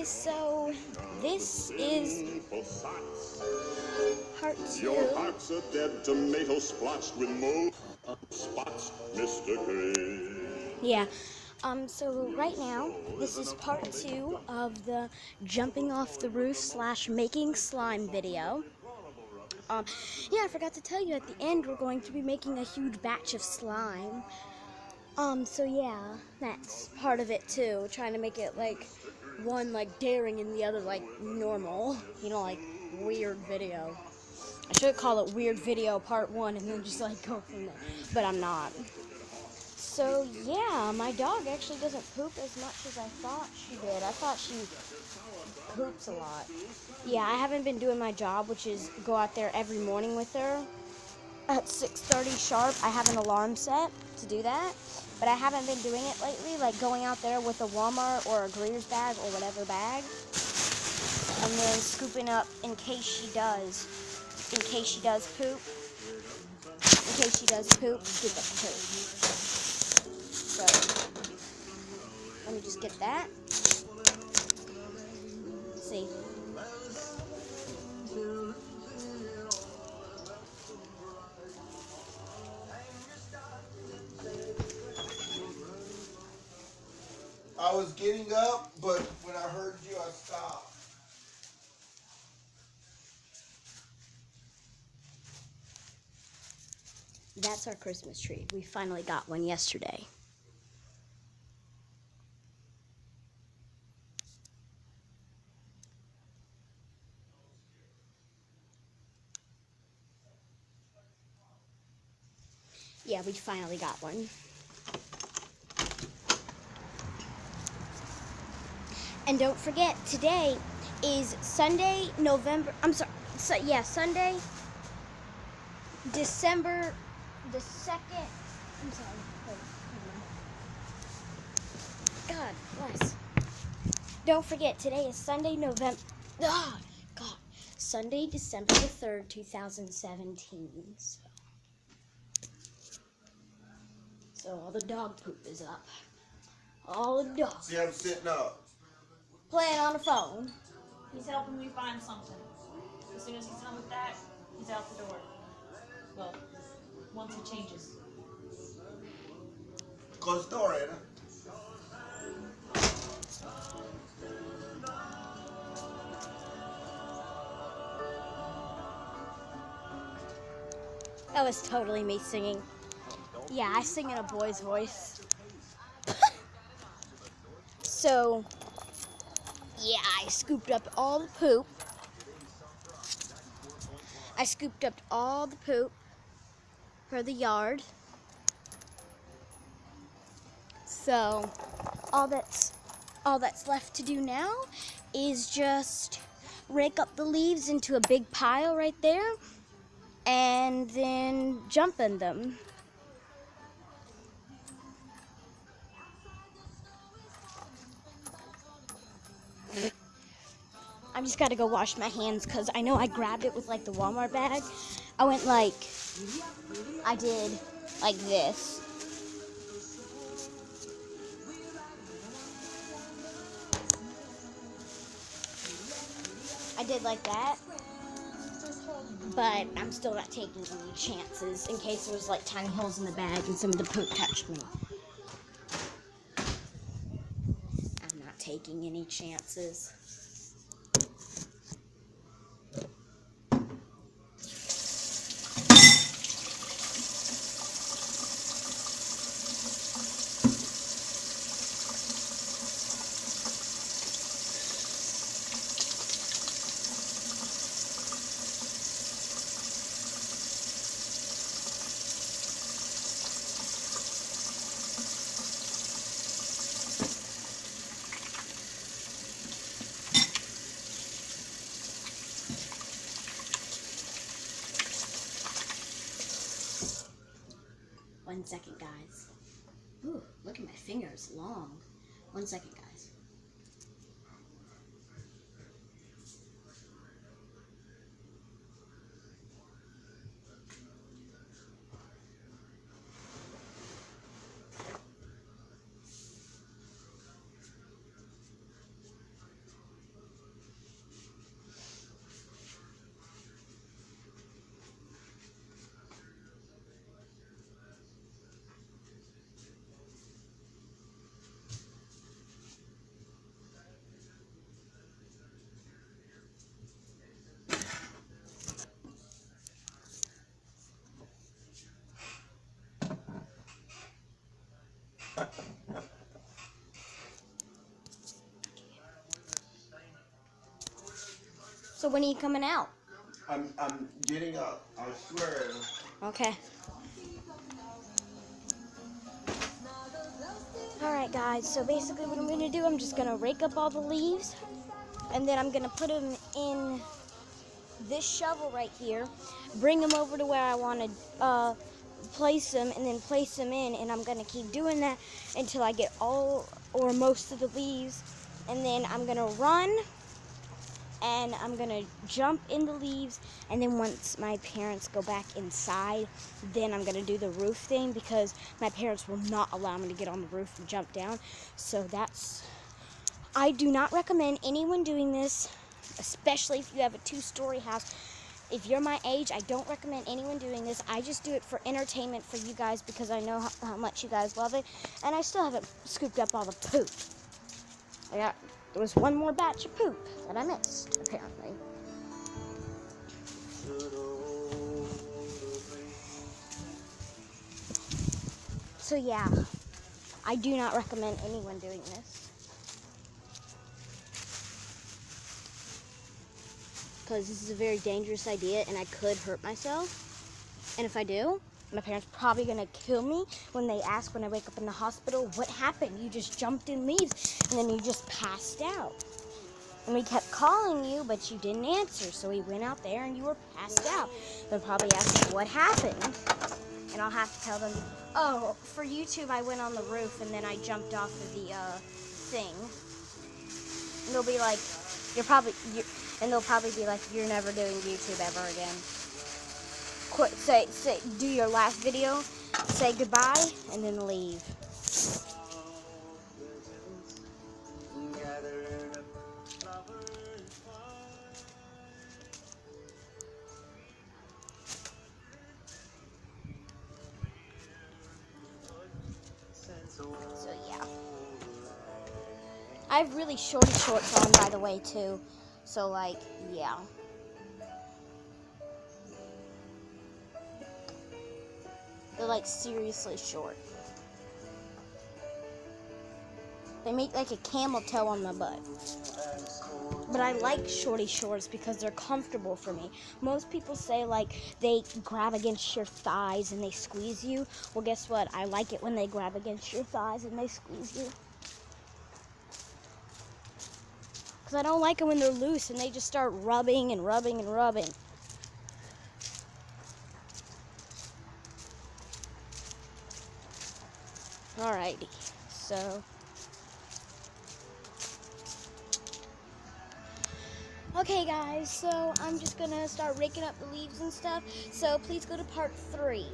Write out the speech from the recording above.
guys, so this is part 2. Your heart's a dead tomato splotched with mold spots, Mr. Gray. Yeah. So right now, this is part 2 of the jumping off the roof / making slime video. Yeah, I forgot to tell you, at the end we're going to be making a huge batch of slime. So yeah, that's part of it too, trying to make it like one like daring and the other like normal, like weird video. I should call it weird video part 1 and then just like go from there, but I'm not. So yeah, my dog actually doesn't poop as much as I thought she did. I thought she poops a lot. Yeah, I haven't been doing my job, which is go out there every morning with her at 6:30 sharp. I have an alarm set to do that, but I haven't been doing it lately, like going out there with a Walmart or a Greer's bag or whatever bag, and then scooping up in case she does poop. In case she does poop, scoop up the poop. So, let me just get that. Let's see. I was getting up, but when I heard you, I stopped. That's our Christmas tree. We finally got one yesterday. Yeah, we finally got one. And don't forget, today is Sunday, Sunday, December the 2nd. I'm sorry. Wait, God bless. Don't forget, today is Sunday, Sunday, December the 3rd, 2017. So all the dog poop is up. All the dogs. See, I'm sitting up. Playing on the phone. He's helping me find something. As soon as he's done with that, he's out the door. Well, once he changes. Close the door, Anna. That was totally me singing. Yeah, I sing in a boy's voice. So, yeah, I scooped up all the poop. For the yard. So, all that's left to do now is just rake up the leaves into a big pile right there and then jump in them. I just gotta go wash my hands because I know I grabbed it with like the Walmart bag. I did like this. I did like that. But I'm still not taking any chances in case there was like tiny holes in the bag and some of the poop touched me. I'm not taking any chances. One second, guys. Ooh, look at my fingers, long. 1 second, guys. So when are you coming out? I'm getting up. I swear. Okay. Alright guys, so basically what I'm going to do, I'm just going to rake up all the leaves, and then I'm going to put them in this shovel right here, bring them over to where I want to place them, and then place them in, and I'm going to keep doing that until I get all or most of the leaves, and then I'm going to run, and I'm going to jump in the leaves, and then once my parents go back inside, then I'm going to do the roof thing, because my parents will not allow me to get on the roof and jump down. So I do not recommend anyone doing this, especially if you have a 2-story house. If you're my age, I don't recommend anyone doing this. I just do it for entertainment for you guys, because I know how much you guys love it, and I still haven't scooped up all the poop. There was one more batch of poop that I missed, apparently. So yeah, I do not recommend anyone doing this, because this is a very dangerous idea and I could hurt myself. And if I do, my parents are probably gonna kill me when they ask when I wake up in the hospital, what happened? You just jumped in leaves and then you just passed out. And we kept calling you, but you didn't answer. So we went out there and you were passed out. They'll probably ask what happened. And I'll have to tell them, oh, for YouTube, I went on the roof and then I jumped off of the thing. And they'll be like, they'll probably be like, you're never doing YouTube ever again. Say, do your last video, say goodbye, and then leave. So yeah. I have really shorty shorts on, by the way, too. So like, yeah. They're like seriously short. They make like a camel toe on my butt. But I like shorty shorts because they're comfortable for me. Most people say like they grab against your thighs and they squeeze you. Well, guess what? I like it when they grab against your thighs and they squeeze you. Because I don't like it when they're loose and they just start rubbing and rubbing and rubbing. Alrighty, so. Okay guys, so I'm just gonna start raking up the leaves and stuff, so please go to part 3.